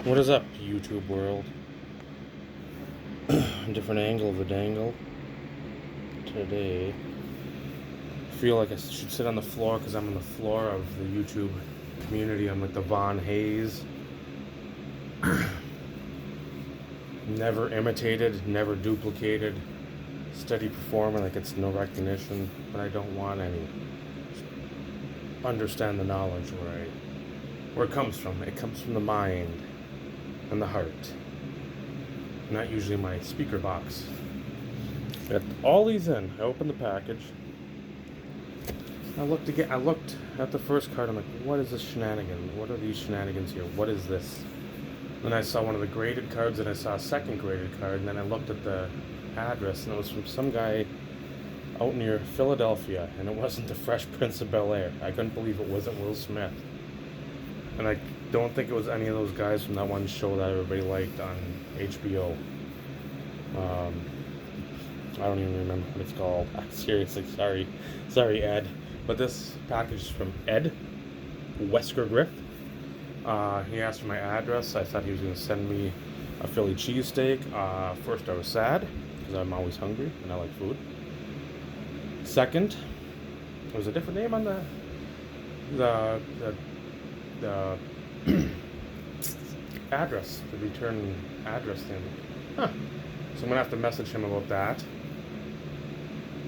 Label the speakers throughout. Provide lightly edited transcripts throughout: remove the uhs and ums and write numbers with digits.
Speaker 1: What is up, YouTube world? Different angle of the dangle. Today, I feel like I should sit on the floor because I'm on the floor of the YouTube community. I'm like the Von Hayes. Never imitated, never duplicated. Steady performer, like it's no recognition, but I don't want any. Understand the knowledge where it comes from. It comes from the mind and the heart. Not usually my speaker box. Got all these in. I opened the package. I looked at the first card. I'm like, what is this shenanigan? What are these shenanigans here? What is this? Then I saw one of the graded cards, and I saw a second graded card, and then I looked at the address, and it was from some guy out near Philadelphia, and it wasn't the Fresh Prince of Bel-Air. I couldn't believe it wasn't Will Smith. And I don't think it was any of those guys from that one show that everybody liked on HBO. I don't even remember what it's called. Seriously, sorry, Ed. But this package is from Ed, WeskerGriff. He asked for my address. I thought he was going to send me a Philly cheesesteak. First, I was sad because I'm always hungry and I like food. Second, there was a different name on the address, the return address thing. Huh. So I'm gonna have to message him about that.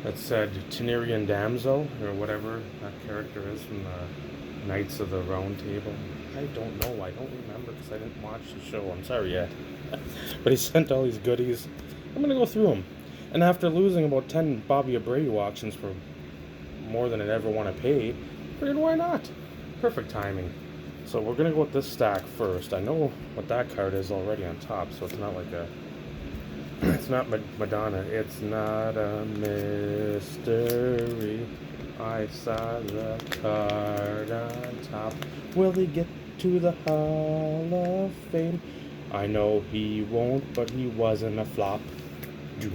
Speaker 1: That said Tenerian Damsel, or whatever that character is from the Knights of the Round Table. I don't know. I don't remember because I didn't watch the show. I'm sorry yet. But he sent all these goodies. I'm gonna go through them. And after losing about 10 Bobby Abreu auctions for more than I'd ever want to pay, figured why not? Perfect timing. So we're gonna go with this stack first. I know what that card is already on top, so it's not like a. It's not Madonna. It's not a mystery. I saw the card on top. Will he get to the Hall of Fame? I know he won't, but he wasn't a flop. Do.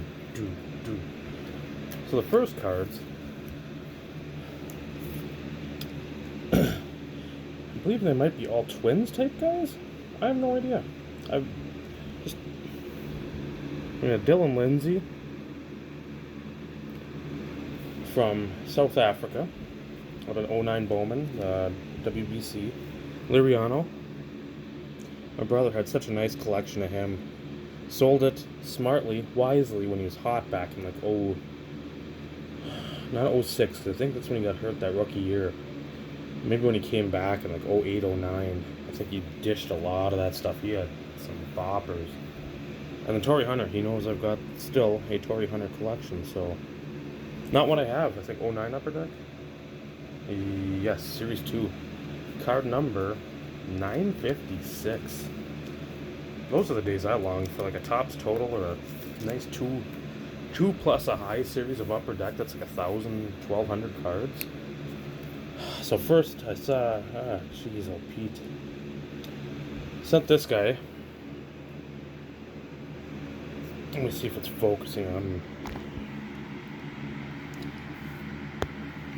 Speaker 1: So the first cards. I believe they might be all twins type guys. I have no idea. Dylan Lindsay from South Africa, with an 09 Bowman, WBC. Liriano. My brother had such a nice collection of him. Sold it smartly, wisely when he was hot back in like not 06, I think that's when he got hurt that rookie year. Maybe when he came back in like 08, 09. I think he dished a lot of that stuff. He had some boppers. And then Torrey Hunter, he knows I've got still a Torrey Hunter collection, so not what I have. I think 09 Upper Deck. Yes, Series 2. Card number 956. Those are the days I long for, like a Topps Total or a nice two plus a high series of Upper Deck. That's like 1,000, 1,200 cards. So first I saw, jeez, oh Pete. Sent this guy. Let me see if it's focusing on.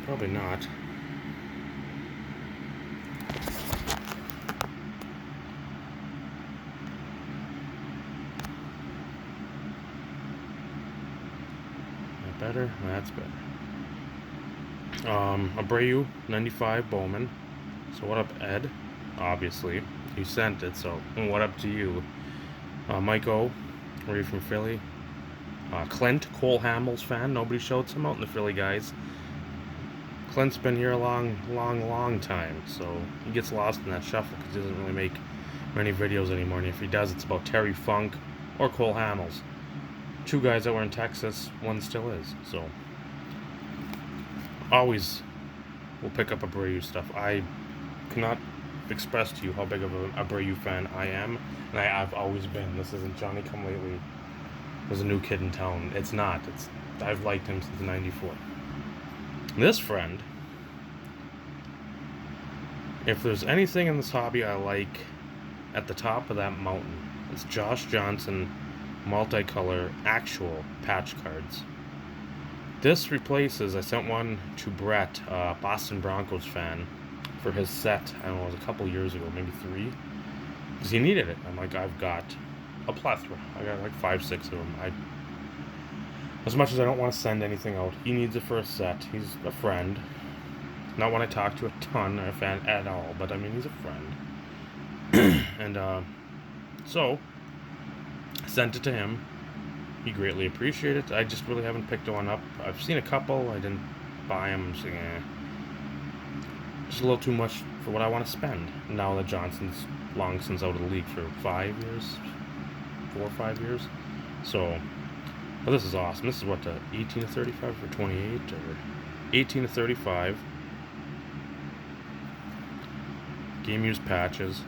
Speaker 1: Probably not. That better? That's better. Abreu 95 Bowman. So what up, Ed? Obviously, you sent it. So what up to you, Mike O? Were you from Philly? Clint, Cole Hamels fan. Nobody showed him out in the Philly guys. Clint's been here a long time, so he gets lost in that shuffle because he doesn't really make many videos anymore. And if he does, it's about Terry Funk or Cole Hamels. Two guys that were in Texas, one still is. So always will pick up Abreu stuff. I cannot express to you how big of an Abreu fan I am, and I've always been. This isn't Johnny Come Lately. Was a new kid in town. It's not. I've liked him since '94. This friend, if there's anything in this hobby I like, at the top of that mountain, it's Josh Johnson multicolor actual patch cards. This replaces, I sent one to Brett, Boston Broncos fan, for his set. I don't know, it was a couple years ago, maybe 3. because he needed it. I'm like, I've got a plethora. I got like 5, 6 of them. As much as I don't want to send anything out, he needs it for a set. He's a friend. Not one I talk to a ton or a fan at all, but I mean, he's a friend. And so I sent it to him. He greatly appreciated it. I just really haven't picked one up. I've seen a couple. I didn't buy them. I'm just like, just a little too much for what I want to spend. Now that Johnson's long since out of the league for 5 years, 4 or 5 years. So, but this is awesome. This is what, 18 to 35 for 28 or 18 to 35. Game used patches.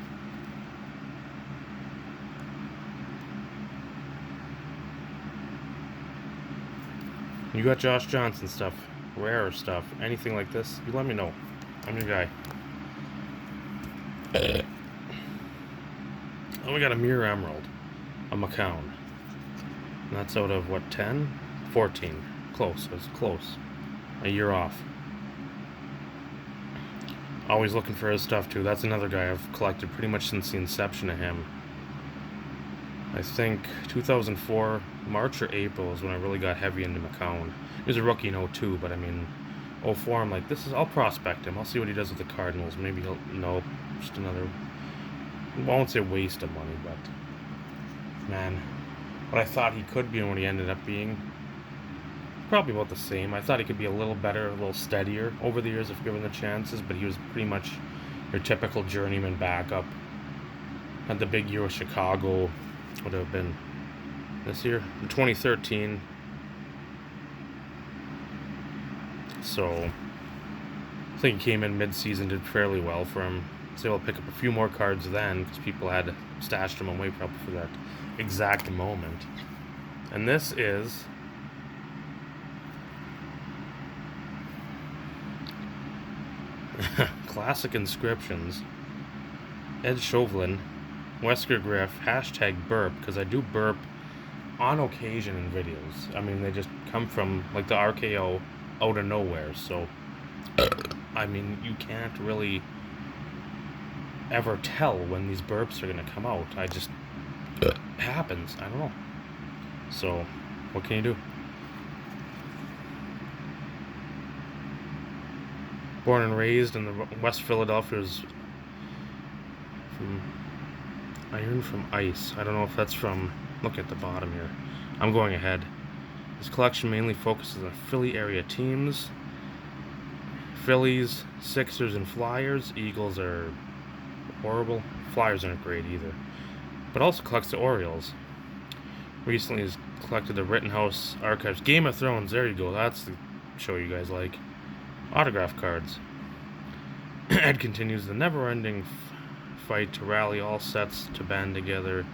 Speaker 1: You got Josh Johnson stuff, rare stuff, anything like this, you let me know. I'm your guy. And we got a Mirror Emerald, a McCown. And that's out of, what, 10? 14. Close, it's close. A year off. Always looking for his stuff, too. That's another guy I've collected pretty much since the inception of him. I think 2004, March or April is when I really got heavy into McCown. He was a rookie in 02, but I mean, 04, I'm like, I'll prospect him. I'll see what he does with the Cardinals. Maybe he'll, no, just another, I won't say waste of money, but, man, what I thought he could be and what he ended up being, probably about the same. I thought he could be a little better, a little steadier over the years if given the chances, but he was pretty much your typical journeyman backup. Had the big year with Chicago. Would have been this year, in 2013. So I think he came in mid-season, did fairly well for him. So able to pick up a few more cards then because people had stashed them away probably for that exact moment. And this is Classic Inscriptions, Ed Chauvelin, WeskerGriff, #burp, because I do burp on occasion in videos. I mean, they just come from, like, the RKO out of nowhere, so, I mean, you can't really ever tell when these burps are going to come out. It happens, I don't know. So, what can you do? Born and raised in the West Philadelphia's from Iron from Ice. I don't know if that's from, look at the bottom here. I'm going ahead. This collection mainly focuses on Philly area teams. Phillies, Sixers, and Flyers. Eagles are horrible. Flyers aren't great either. But also collects the Orioles. Recently has collected the Rittenhouse Archives. Game of Thrones, there you go. That's the show you guys like. Autograph cards. Ed continues the never-ending fight to rally all sets to band together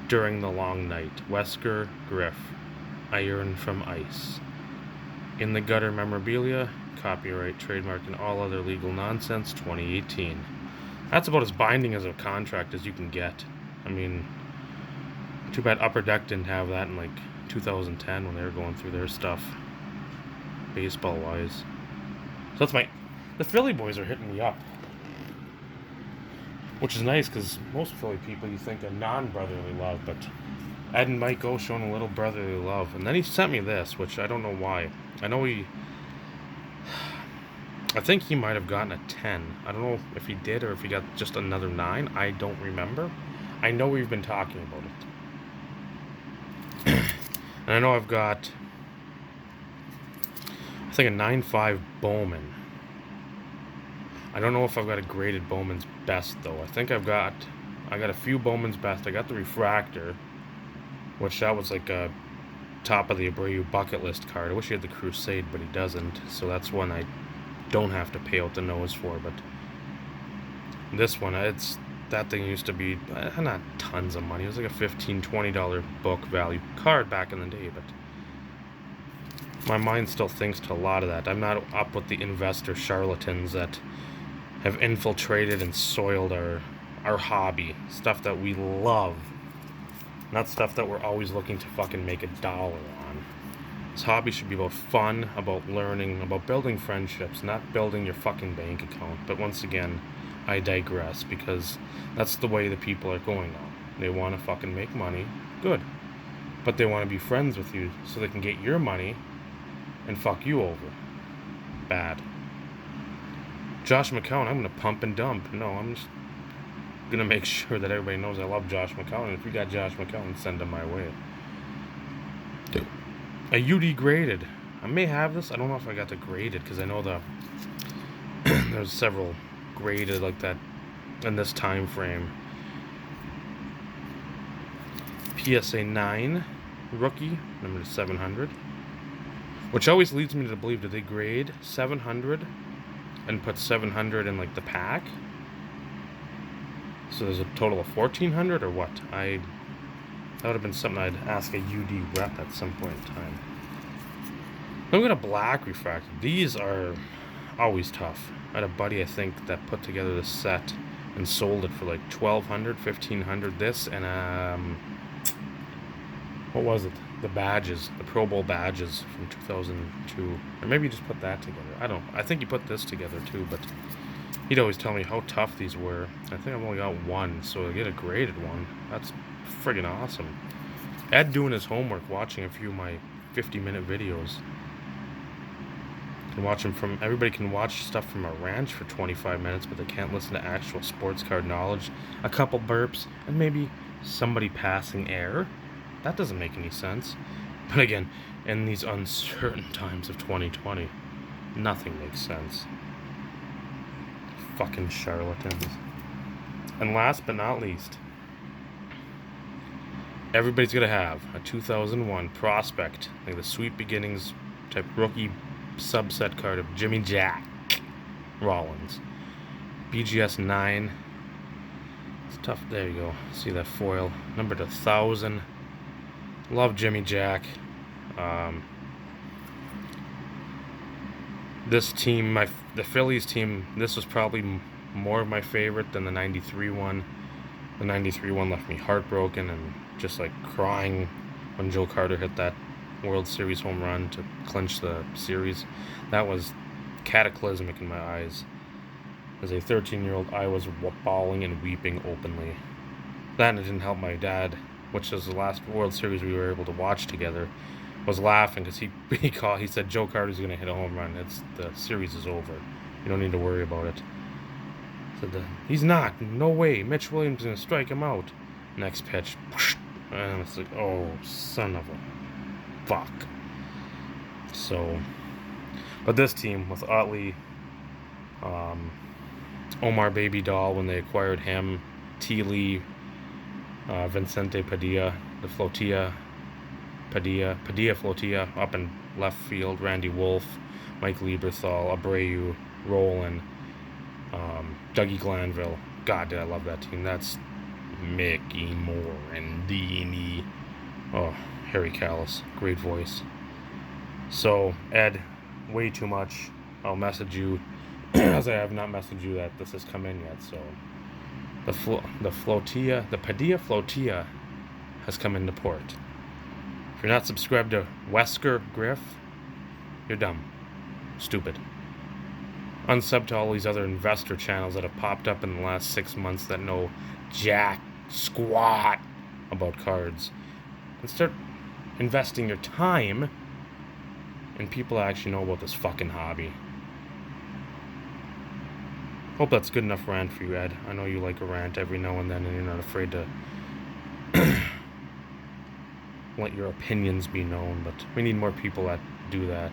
Speaker 1: during the long night. WeskerGriff, Iron from Ice. In the Gutter memorabilia, copyright, trademark, and all other legal nonsense, 2018. That's about as binding as a contract as you can get. I mean, too bad Upper Deck didn't have that in like 2010 when they were going through their stuff, baseball-wise. So that's the Philly boys are hitting me up. Which is nice, because most Philly people you think are non-brotherly love, but Ed and Mike O showing a little brotherly love. And then he sent me this, which I don't know why. I think he might have gotten a 10. I don't know if he did or if he got just another 9. I don't remember. I know we've been talking about it. And I know I've got, I think, a 9.5 Bowman. I don't know if I've got a graded Bowman's Best, though. I think I got a few Bowman's Best. I got the Refractor, which that was like a top of the Abreu bucket list card. I wish he had the Crusade, but he doesn't. So that's one I don't have to pay out the nose for. But this one, that thing used to be not tons of money. It was like a $15, $20 book value card back in the day, but my mind still thinks to a lot of that. I'm not up with the investor charlatans that have infiltrated and soiled our hobby. Stuff that we love. Not stuff that we're always looking to fucking make $1 on. This hobby should be about fun, about learning, about building friendships, not building your fucking bank account. But once again, I digress, because that's the way the people are going now. They want to fucking make money. Good. But they want to be friends with you so they can get your money and fuck you over. Bad. Josh McCown, I'm going to pump and dump. No, I'm just going to make sure that everybody knows I love Josh McCown. If you got Josh McCown, send him my way. A UD graded. I may have this. I don't know if I got the graded, because I know there's several graded like that in this time frame. PSA 9 rookie, number 700. Which always leads me to believe, did they grade 700 and put 700 in like the pack? So there's a total of 1,400 or what? That would have been something I'd ask a UD rep at some point in time. Then we got a black refractor. These are always tough. I had a buddy, I think, that put together this set and sold it for like 1,200, 1,500. This and what was it? The badges, the Pro Bowl badges from 2002, or maybe you just put that together. I think you put this together too, but he'd always tell me how tough these were. I think I've only got one, so to get a graded one, that's friggin' awesome. Ed doing his homework, watching a few of my 50-minute videos. Can watch them from. Everybody can watch stuff from a ranch for 25 minutes, but they can't listen to actual sports card knowledge. A couple burps and maybe somebody passing air. That doesn't make any sense. But again, in these uncertain times of 2020, nothing makes sense. Fucking charlatans. And last but not least, everybody's gonna have a 2001 prospect, like the Sweet Beginnings type rookie subset card of Jimmy Jack Rollins. BGS 9. It's tough. There you go. See that foil. Numbered 1,000. Love Jimmy Jack. This team, the Phillies team, this was probably more of my favorite than the 93 one. The 93 one left me heartbroken and just like crying when Joe Carter hit that World Series home run to clinch the series. That was cataclysmic in my eyes. As a 13-year-old, I was bawling and weeping openly. That and it didn't help my dad, which was the last World Series we were able to watch together, was laughing because he said Joe Carter's going to hit a home run. The series is over. You don't need to worry about it. Said he's not. No way. Mitch Williams is going to strike him out. Next pitch. And it's like, oh, son of a fuck. So, but this team with Utley, Omar Baby Doll when they acquired him, T. Lee, Vicente Padilla, the Padilla Flotilla up in left field, Randy Wolf, Mike Lieberthal, Abreu, Rowland, Dougie Glanville. God, did I love that team. That's Mickey Morandini. Oh, Harry Callis, great voice. So, Ed, way too much. I'll message you, as I have not messaged you that this has come in yet, so... The Padilla Flotilla has come into port. If you're not subscribed to WeskerGriff, you're dumb. Stupid. Unsub to all these other investor channels that have popped up in the last 6 months that know jack squat about cards. And start investing your time in people that actually know about this fucking hobby. Hope that's good enough rant for you, Ed. I know you like a rant every now and then, and you're not afraid to let your opinions be known, but we need more people that do that.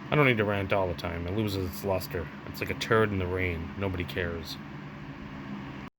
Speaker 1: I don't need to rant all the time. It loses its luster. It's like a turd in the rain. Nobody cares.